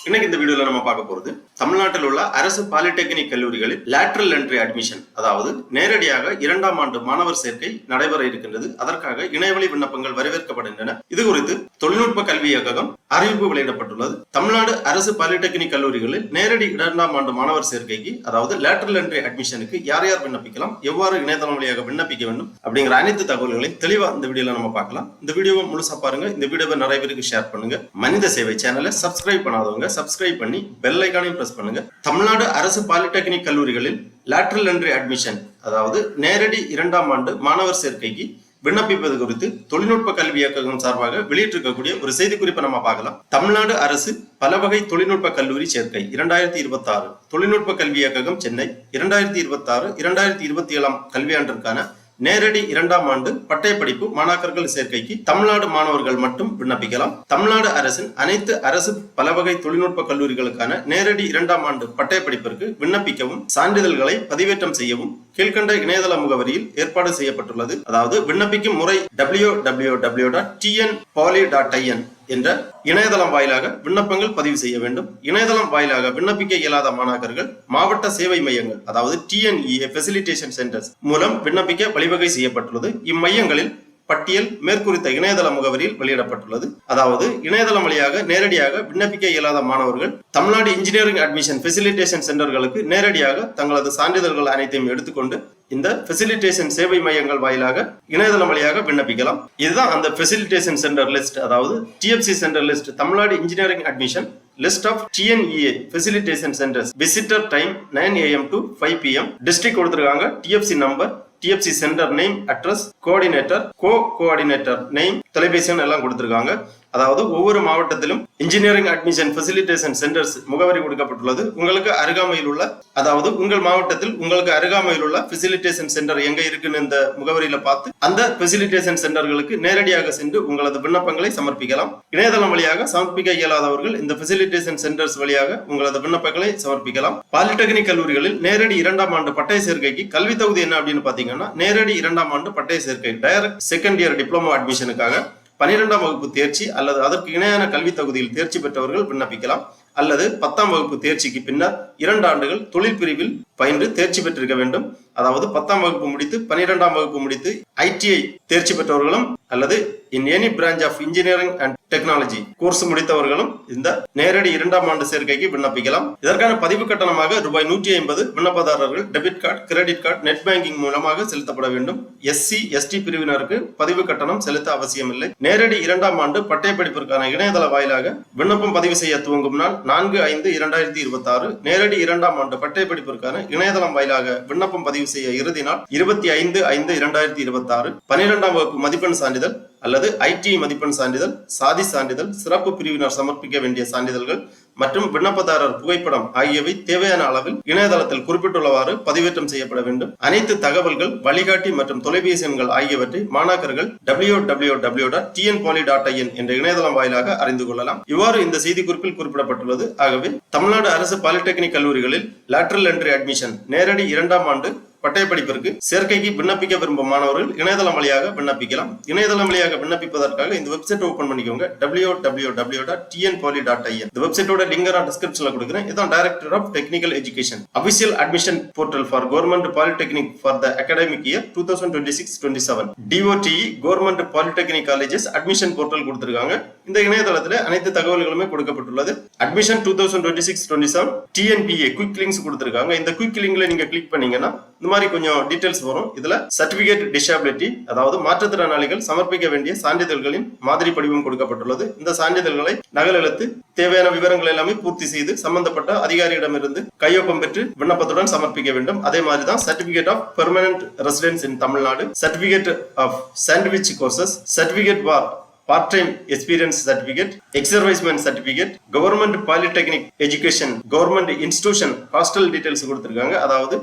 இன்னைக்கு இந்த வீடியோல நம்ம பார்க்க போறது தமிழ்நாட்டில் உள்ள அரசு பாலிடெக்னிக் கல்லூரிகளில் லேட்டரல் என்ட்ரி அட்மிஷன், அதாவது நேரடியாக 2ஆம் ஆண்டு மாணவர் சேர்க்கை நடைபெற இருக்கின்றது. அதற்காக இணையவழி விண்ணப்பங்கள் வரவேற்கப்படுகின்றன. இது குறித்து தொழில்நுட்ப கல்வி இயக்ககம் அறிவிப்பு வெளியிடப்பட்டுள்ளது. தமிழ்நாடு அரசு பாலிடெக்னிக் கல்லூரிகளில் நேரடி 2ஆம் ஆண்டு மாணவர் சேர்க்கைக்கு, அதாவது லேட்டரல் என்ட்ரி அட்மிஷனுக்கு யார் யார் விண்ணப்பிக்கலாம், எவ்வாறு இணையதளம் வழியாக விண்ணப்பிக்க வேண்டும் அப்படிங்கிற அனைத்து தகவல்களையும் தெளிவா இந்த வீடியோல நம்ம பார்க்கலாம். இந்த வீடியோவை முழுசா பாருங்க. இந்த வீடியோவை நிறைய பேருக்கு ஷேர் பண்ணுங்க. மனித சேவை சேனலை சப்ஸ்கிரைப் பண்ணாதவங்க சப்ஸ்கிரைப் பண்ணி பெல் ஐகானையும் பிரஸ் பண்ணுங்க. தமிழ்நாடு அரசு பாலிடெக்னிக் கல்லூரிகளில் லேட்டரல் என்ட்ரி அட்மிஷன், அதாவது நேரடி 2ஆம் ஆண்டு மாணவர் சேர்க்கைக்கு விண்ணப்பிப்பது குறித்து தொழில்நுட்ப கல்வி இயக்ககம் சார்பாக வெளியிட்டிருக்கக்கூடிய ஒரு செய்திக்குறிப்பை நம்ம பார்க்கலாம். தமிழ்நாடு அரசு பல வகை தொழில்நுட்ப கல்லூரி சேர்க்கை 2026 தொழில்நுட்ப கல்வி இயக்ககம் சென்னை 2026-2027 கல்வியாண்டிற்கான நேரடி 2ஆம் ஆண்டு பட்டயப்படிப்பு மாணாக்கர்கள் சேர்க்கைக்கு தமிழ்நாடு மாணவர்கள் மட்டும் விண்ணப்பிக்கலாம். தமிழ்நாடு அரசின் அனைத்து அரசு பல வகை தொழில்நுட்ப கல்லூரிகளுக்கான நேரடி 2ஆம் ஆண்டு பட்டயப்படிப்பிற்கு விண்ணப்பிக்கவும் சான்றிதழ்களை பதிவேற்றம் செய்யவும் கீழ்கண்ட இணையதள முகவரியில் ஏற்பாடு செய்யப்பட்டுள்ளது. அதாவது விண்ணப்பிக்கும் முறை www.tnpoly.in என்ற இணையதளம் வாயிலாக விண்ணப்பங்கள் பதிவு செய்ய வேண்டும். இணையதளம் வாயிலாக விண்ணப்பிக்க இயலாத மாணாக்கர்கள் மாவட்ட சேவை மையங்கள், அதாவது TNEA ஃபெசிலிட்டேஷன் சென்டர்ஸ் மூலம் விண்ணப்பிக்க வழிவகை செய்யப்பட்டுள்ளது. இம்மையங்களில் பட்டியல் மேற்குறித்த இணையதள முகவரியில் வெளியிடப்பட்டுள்ளது. அதாவது இணையதளம் வழியாக நேரடியாக விண்ணப்பிக்க இயலாத மாணவர்கள் தமிழ்நாடு இன்ஜினியரிங் அட்மிஷன் ஃபெசிலிட்டேஷன் சென்டர்களுக்கு நேரடியாக தங்களது சான்றிதழ்கள் அனைத்தையும் எடுத்துக்கொண்டு இந்த ஃபெசிலிட்டேஷன் சேவை மையங்கள் வாயிலாக இணையதளம் வழியாக விண்ணப்பிக்கலாம். இதுதான் அந்த ஃபெசிலிட்டேஷன் சென்டர் லிஸ்ட், அதாவது TFC centre list. Tamil Nadu engineering admission list of TNEA facilitation centres. Visitor time 9 AM to 5 PM. District கொடுத்திருக்காங்க, TFC number, TFC centre name, address, coordinator, coordinator name, தொலைபேசி எல்லாம் கொடுத்திருக்காங்க. அதாவது ஒவ்வொரு மாவட்டத்திலும் இன்ஜினியரிங் அட்மிஷன் ஃபெசிலிட்டேஷன் சென்டர்ஸ் முகவரி கொடுக்கப்பட்டுள்ளது. உங்களுக்கு அருகாமையில் உள்ள, அதாவது உங்கள் மாவட்டத்தில் உங்களுக்கு அருகாமையில் உள்ள ஃபெசிலிட்டேஷன் சென்டர் எங்க இருக்குன்னு இந்த முகவரியில பார்த்து அந்த ஃபெசிலிட்டேஷன் சென்டர்களுக்கு நேரடியாக சென்று உங்களது விண்ணப்பங்களை சமர்ப்பிக்கலாம். இணையதளம் வழியாக சமர்ப்பிக்க இயலாதவர்கள் இந்த ஃபெசிலிட்டேஷன் சென்டர்ஸ் வழியாக உங்களது விண்ணப்பங்களை சமர்ப்பிக்கலாம். பாலிடெக்னிக் கல்லூரிகளில் நேரடி 2ஆம் ஆண்டு பட்டய சேர்க்கைக்கு கல்வி தகுதி என்ன அப்படின்னு பாத்தீங்கன்னா, நேரடி 2ஆம் ஆண்டு பட்டய சேர்க்கை டைரக்ட் செகண்ட் இயர் டிப்ளமோ அட்மிஷனுக்காக 12ஆம் வகுப்பு தேர்ச்சி அல்லது அதற்கு இணையான கல்வி தகுதியில் தேர்ச்சி பெற்றவர்கள் விண்ணப்பிக்கலாம். அல்லது 10ஆம் வகுப்பு தேர்ச்சிக்கு பின்னர் 2 ஆண்டுகள் தொழில் பிரிவில் பயின்று தேர்ச்சி பெற்றிருக்க வேண்டும். அதாவது 10ஆம் வகுப்பு முடித்து 12ஆம் வகுப்பு முடித்து ITI தேர்ச்சி பெற்றவர்களும் அல்லது in any branch of engineering and technology course முடித்தவர்களும் இந்த நேரடி 2ஆம் ஆண்டு சேர்க்கைக்கு விண்ணப்பிக்கலாம். இதற்கான பதிவு கட்டணமாக ரூபாய் 150 விண்ணப்பதாரர்கள் debit card, credit card, net banking மூலமாக செலுத்தப்பட வேண்டும். SC ST பிரிவினருக்கு பதிவு கட்டணம் செலுத்த அவசியமில்லை. நேரடி 2ஆம் ஆண்டு பட்டயப்படிப்பிற்கான இணையதள வாயிலாக விண்ணப்பம் பதிவு செய்ய துவங்கும் நாள் 4/5/2026. நேரடி 2ஆம் ஆண்டு பட்டயப்படிப்பிற்கான இணையதளம் வாயிலாக விண்ணப்பம் பதிவு செய்ய இறுதி நாள் 25/5/2026. 12ஆம் வகுப்பு மதிப்பெண் சான்றிதழ் அல்லது ITI மதிப்பெண் சான்றிதழ், சாதி சான்றிதழ், சிறப்பு பிரிவினர் சமர்ப்பிக்க வேண்டிய சான்றிதழ்கள் மற்றும் விண்ணப்பதாரர் புகைப்படம் ஆகியவை தேவையான அளவில் இணையதளத்தில் குறிப்பிட்டுள்ளவாறு பதிவேற்றம் செய்யப்பட வேண்டும். அனைத்து தகவல்கள், வழிகாட்டி மற்றும் தொலைபேசி எண்கள் ஆகியவற்றை மாணாக்கர்கள் www.tnpoly.in என்ற இணையதளம் வாயிலாக அறிந்து கொள்ளலாம். இவ்வாறு இந்த செய்திக்குறிப்பில் குறிப்பிடப்பட்டுள்ளது. ஆகவே தமிழ்நாடு அரசு பாலிடெக்னிக் கல்லூரிகளில் லேட்டரல் என்ட்ரி அட்மிஷன் நேரடி 2ஆம் ஆண்டு பட்டயப்படிப்பிற்கு சேர்க்கைக்கு விண்ணப்பிக்க விரும்பும் மாணவர்கள் இணையதளம் வழியாக விண்ணப்பிக்கலாம். இணையதளம் வழியாக விண்ணப்பிப்பதற்காக இந்த வெப்சைட் ஓபன் பண்ணிக்கோங்க, www.tnpoly.in. இந்த வெப்சைட்டோட லிங்க் நான் டிஸ்கிரிப்ஷன்ல கொடுக்கிறேன். இதான் director of technical education official admission portal for government polytechnic for the academic year 2026-27. DOTE government polytechnic colleges admission portal கொடுத்திருக்காங்க. இந்த இணையதளத்தில் அனைத்து தகவல்களுமே கொடுக்கப்பட்டுள்ளது. அட்மிஷன் 2026-27 TNPA குயிக் லிங்க்ஸ் கொடுத்திருக்காங்க. இந்த குயிக் லிங்க்ல நீங்க கிளிக் பண்ணீங்கன்னா இந்த மாதிரி கொஞ்சம் டீடைல்ஸ் வரும். இதுல சர்டிபிகேட் டிசபிலிட்டி, அதாவது மாற்றுத்திறனாளிகள் சமர்ப்பிக்க வேண்டிய சான்றிதழ்களின் மாதிரி படிவம் கொடுக்கப்பட்டுள்ளது. இந்த சான்றிதழ்களை நகல் எழுத்து தேவையான விவரங்கள் எல்லாமே பூர்த்தி செய்து சம்பந்தப்பட்ட அதிகாரியிடமிருந்து கையொப்பம் பெற்று விண்ணப்பத்துடன் சமர்ப்பிக்க வேண்டும். அதே மாதிரி தான் certificate of permanent residence in Tamil Nadu, certificate of sandwich courses, certificate for part time experience certificate, exercisement certificate, government polytechnic education, government institution hostel details கொடுத்திருக்காங்க. அதாவது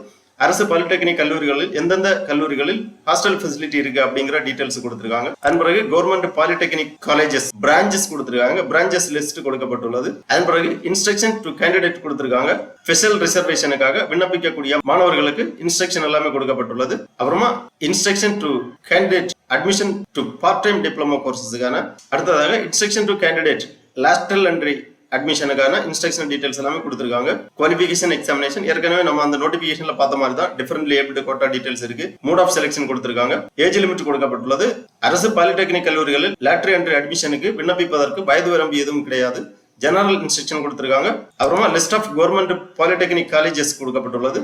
அரசு பாலிடெக்னிக் கல்லூரிகளில் எந்தெந்த கல்லூரிகளில் ஹாஸ்டல் ஃபெசிலிட்டி இருக்கு அப்படிங்கிற டீடைல்ஸ் கொடுத்திருக்காங்க. அதன் பிறகு கவர்மெண்ட் பாலிடெக்னிக் காலேஜஸ் பிரான்ச்சஸ் கொடுத்திருக்காங்க. பிரான்ச்சஸ் லிஸ்ட் கொடுக்கப்பட்டுள்ளது. அதன் பிறகு இன்ஸ்ட்ரக்ஷன் டு கேண்டிடேட் கொடுத்திருக்காங்க. ஸ்பெஷல் ரிசர்வேஷனுக்காக விண்ணப்பிக்கக்கூடிய மாணவர்களுக்கு இன்ஸ்ட்ரக்ஷன் எல்லாமே கொடுக்கப்பட்டுள்ளது. அப்புறமா instruction to candidate admission to part time diploma கோர்சஸுக்கான அடுத்ததாக instruction to candidate lateral entry அட்மிஷனுக்கான இன்ஸ்ட்ரக்ஷன் டீடைல்ஸ் எல்லாமே கொடுத்திருக்காங்க. குவாலிஃபிகேஷன் எக்ஸாமினேஷன் ஏற்கனவே நம்ம அந்த நோட்டிபிகேஷன்ல பார்த்த மாதிரி தான் டிஃபரெண்ட்லி ஏபிள்டு கோட்டா டீடைல்ஸ் இருக்கு. மோட் ஆஃப் செலக்ஷன் கொடுத்திருக்காங்க. ஏஜ் லிமிட் கொடுக்கப்பட்டுள்ளது. அரசு பாலிடெக்னிக் கல்லூரிகளில் லேட்டரி என்ட்ரி அட்மிஷனுக்கு விண்ணப்பிப்பதற்கு வயது வரம்பு எதுவும் கிடையாது. ஜெனரல் இன்ஸ்ட்ரக்ஷன் கொடுத்திருக்காங்க. அப்புறமா list of government polytechnic colleges கொடுக்கப்பட்டுள்ளது.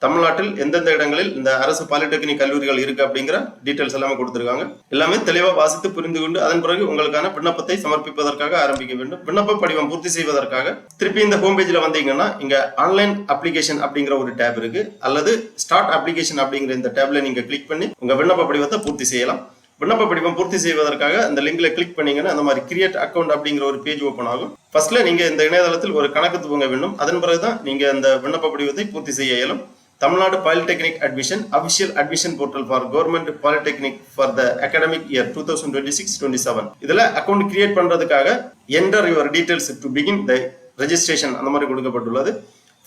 தமிழ்நாட்டில் எந்தெந்த இடங்களில் இந்த அரசு பாலிடெக்னிக் கல்லூரிகள் இருக்கு அப்படிங்கிற டீடைல்ஸ் எல்லாமே கொடுத்திருக்காங்க. எல்லாமே தெளிவா வாசித்து புரிந்து கொண்டு அதன் பிறகு உங்களுக்கான விண்ணப்பத்தை சமர்ப்பிப்பதற்காக ஆரம்பிக்க வேண்டும். விண்ணப்ப படிவம் பூர்த்தி செய்வதற்காக திருப்பி இந்த ஹோம் பேஜ்ல வந்தீங்கன்னா இங்க ஆன்லைன் அப்ளிகேஷன் அப்படிங்கிற ஒரு டேப் இருக்கு, அல்லது ஸ்டார்ட் அப்ளிகேஷன் அப்படிங்கிற இந்த டேப்ல நீங்க கிளிக் பண்ணி உங்க விண்ணப்ப படிவத்தை பூர்த்தி செய்யலாம். விண்ணப்ப படிவம் பூர்த்தி செய்வதற்காக அந்த லிங்க்ல கிளிக் பண்ணீங்கன்னா அந்த மாதிரி கிரியேட் அக்கௌண்ட் அப்படிங்கிற ஒரு பேஜ் ஓபன் ஆகும். ஃபர்ஸ்ட்ல நீங்க இந்த இணையதளத்தில் ஒரு கணக்கு துவங்க வேண்டும். அதன் பிறகுதான் நீங்க அந்த விண்ணப்ப படிவத்தை பூர்த்தி செய்ய இயலும். Tamil Nadu polytechnic admission official admission portal for government polytechnic for the academic year 2026-27. இதுல அக்கௌண்ட் கிரியேட் பண்றதுக்காக enter your details to begin the registration அந்த மாதிரி கொடுக்கப்பட்டுள்ளது.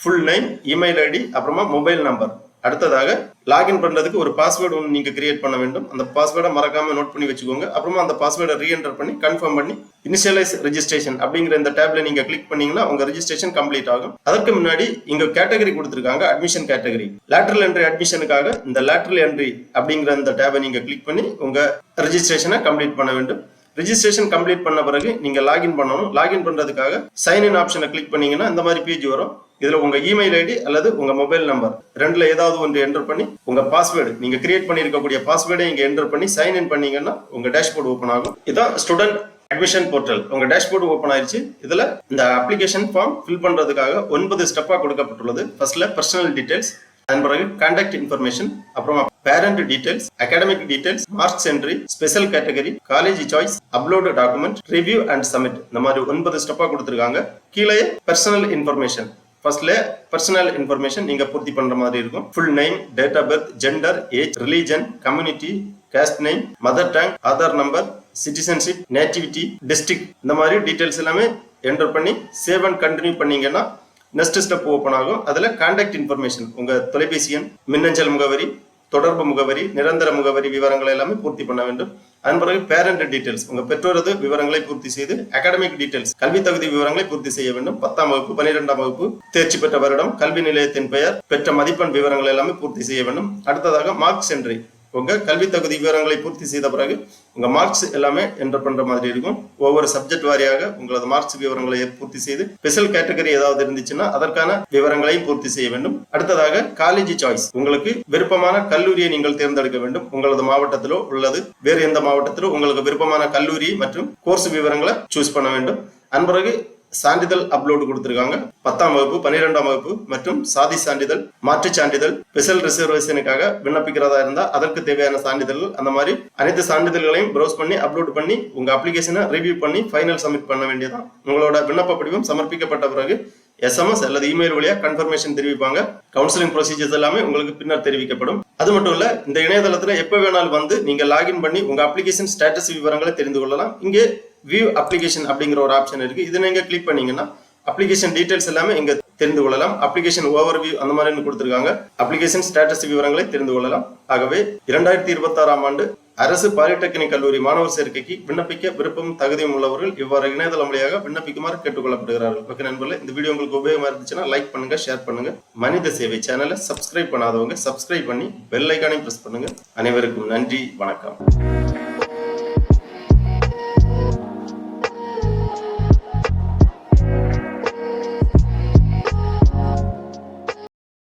ஃபுல் நேம், இமெயில் ஐடி, அப்புறமா மொபைல் நம்பர். அடுத்ததாக லாகின் பண்றதுக்கு ஒரு பாஸ்வேர்டு ஒன்று நீங்க கிரியேட் பண்ண வேண்டும். அந்த பாஸ்வேர்டை மறக்காம நோட் பண்ணி வச்சுக்கோங்க. அப்புறமா அந்த பாஸ்வேர்டை ரீஎன்டர் பண்ணி கன்ஃபார்ம் பண்ணி இனிஷியலைஸ் ரெஜிஸ்ட்ரேஷன் அப்படிங்கிற இந்த டேப்ல நீங்க கிளிக் பண்ணீங்கன்னா உங்க ரெஜிஸ்ட்ரேஷன் கம்ப்ளீட் ஆகும். அதற்கு முன்னாடி இங்க கேட்டகரி கொடுத்திருக்காங்க, அட்மிஷன் கேட்டகரி. லேட்டரல் என்ட்ரி அட்மிஷனுக்காக இந்த லேட்டரல் என்ட்ரி அப்படிங்கிற இந்த டேபை நீங்க கிளிக் பண்ணி உங்க ரெஜிஸ்ட்ரேஷனை கம்ப்ளீட் பண்ண வேண்டும். ரெஜிஸ்ட்ரேஷன் கம்ப்ளீட் பண்ண பிறகு நீங்க லாகின் பண்ணணும். லாகின் பண்றதுக்காக சைன் இன் ஆப்ஷனை கிளிக் பண்ணீங்கன்னா இந்த மாதிரி பேஜ் வரும். இதுல உங்க இமெயில் ஐடி அல்லது உங்க மொபைல் நம்பர் ரெண்டுல ஏதாவது ஒன்று என்டர் பண்ணி உங்க பாஸ்வேர்டு நீங்க கிரியேட் பண்ணிருக்கக்கூடிய பாஸ்வேர்டை இங்க என்டர் பண்ணி சைன் இன் பண்ணீங்கன்னா உங்க டேஷ்போர்டு ஓபன் ஆகும். இதான் ஸ்டூடெண்ட் அட்மிஷன் போர்ட்டல். உங்க டேஷ்போர்டு ஓபன் ஆயிடுச்சு. இதுல இந்த அப்ளிகேஷன் ஃபார்ம் ஃபில் பண்றதுக்காக 9 ஸ்டெப்பா கொடுக்கப்பட்டுள்ளது. ஃபர்ஸ்ட்ல பர்சனல் டீடைல்ஸ், அதன் பிறகு கான்டாக்ட் இன்ஃபர்மேஷன், அப்புறமா parent details, academic details, marks entry, special category, college choice, upload document, review and submit. இந்த மாதிரி 9 ஸ்டெப்பா கொடுத்திருக்காங்க. கீழே பர்சனல் இன்ஃபர்மேஷன். ஃபர்ஸ்ட்ல பர்சனல் இன்ஃபர்மேஷன் நீங்க பூர்த்தி பண்ற மாதிரி இருக்கும். Full name, date of birth, gender, age, religion, community, caste name, mother tongue, Aadhaar number, citizenship, nativity, district, இந்த மாதிரி டீடைல்ஸ் எல்லாமே என்டர் பண்ணி சேவ் அண்ட் கண்டினியூ பண்ணீங்கன்னா நெக்ஸ்ட் ஸ்டெப் ஓபன் ஆகும். அதுல கான்டாக்ட் இன்ஃபர்மேஷன், உங்க தொலைபேசி எண், மின்னஞ்சல் முகவரி, தொடர்பு முகவரி, நிரந்தர முகவரி விவரங்களை எல்லாமே பூர்த்தி பண்ண வேண்டும். அதன் பிறகு பேரண்ட் டீடைல்ஸ், உங்க பெற்றோரது விவரங்களை பூர்த்தி செய்து அகாடமிக் டீடைல்ஸ், கல்வி தகுதி விவரங்களை பூர்த்தி செய்ய வேண்டும். 10ஆம் வகுப்பு, 12ஆம் வகுப்பு, தேர்ச்சி பெற்ற வருடம், கல்வி நிலையத்தின் பெயர், பெற்ற மதிப்பெண் விவரங்களை எல்லாமே பூர்த்தி செய்ய வேண்டும். அடுத்ததாக மார்க்ஸ் என்ட்ரி, உங்க கல்வி தகுதி விவரங்களை பூர்த்தி செய்த பிறகு உங்க மார்க்ஸ் எல்லாமே என்டர் பண்ற மாதிரி இருக்கும். ஒவ்வொரு சப்ஜெக்ட் வாரியாக உங்களது மார்க்ஸ் விவரங்களை பூர்த்தி செய்து ஸ்பெஷல் கேட்டகரி ஏதாவது இருந்துச்சுன்னா அதற்கான விவரங்களையும் பூர்த்தி செய்ய வேண்டும். அடுத்ததாக காலேஜ் சாய்ஸ், உங்களுக்கு விருப்பமான கல்லூரியை நீங்கள் தேர்ந்தெடுக்க வேண்டும். உங்களது மாவட்டத்திலோ உள்ளது வேறு எந்த மாவட்டத்திலோ உங்களுக்கு விருப்பமான கல்லூரி மற்றும் கோர்ஸ் விவரங்களை சூஸ் பண்ண வேண்டும். அதன் பிறகு சான்றிதழ் அப்லோடு கொடுத்திருக்காங்க. 10ஆம் வகுப்பு, 12ஆம் வகுப்பு மற்றும் சாதி சான்றிதழ், மாற்று சான்றிதழ், ஸ்பெஷல் ரிசர்வேஷனுக்காக விண்ணப்பிக்கிறதா இருந்தா அதற்கு தேவையான சான்றிதழ்கள், அந்த மாதிரி அனைத்து சான்றிதழ்களையும் ப்ரௌஸ் பண்ணி அப்லோட் பண்ணி உங்க அப்ளிகேஷனை ரிவ்யூ பண்ணி ஃபைனல் சப்மிட் பண்ண வேண்டியதான். உங்களோட விண்ணப்ப படிவம் சமர்ப்பிக்கப்பட்ட பிறகு SMS அல்லது இமெயில் வழியா கன்ஃபர்மேஷன் தெரிவிப்பாங்க. கவுன்சிலிங் ப்ரொசீஜர்ஸ் எல்லாமே உங்களுக்கு பின்னர் தெரிவிக்கப்படும். அது மட்டும் இல்ல, இந்த இணையதளத்துல எப்ப வேணாலும் வந்து நீங்க லாகின் பண்ணி உங்க அப்ளிகேஷன் ஸ்டேட்டஸ் விவரங்களை தெரிந்து கொள்ளலாம். இங்கே வியூ அப்ளிகேஷன் அப்படிங்கிற ஒரு ஆப்ஷன் இருக்கு. இதை நீங்க கிளிக் பண்ணீங்கன்னா அப்ளிகேஷன் டீடைல்ஸ் எல்லாமே இங்க தெரிந்து கொள்ளலாம். அப்ளிகேஷன் ஓவர்வியூ அந்த மாதிரி கொடுத்திருக்காங்க. அப்ளிகேஷன் ஸ்டேட்டஸ் விவரங்களை தெரிந்து கொள்ளலாம். ஆகவே 2026ஆம் ஆண்டு அரசு பாலிடெக்னிக் கல்லூரி மாணவர் சேர்க்கைக்கு விண்ணப்பிக்க விருப்பம் தகுதியும் உள்ளவர்கள் இவ்வாறு இணையதளம் வழியாக விண்ணப்பிக்குமாறு கேட்டுக்கொள்ளப்படுகிறார்கள். ஓகே நண்பர்களே, இந்த வீடியோ உங்களுக்கு உபயோகமா இருந்துச்சுன்னா லைக் பண்ணுங்க, ஷேர் பண்ணுங்க. மனித சேவை சேனலை சப்ஸ்கிரைப் பண்ணாதவங்க சப்ஸ்கிரைப் பண்ணி பெல் ஐகானையும் பிரஸ் பண்ணுங்க. அனைவருக்கும் நன்றி, வணக்கம்.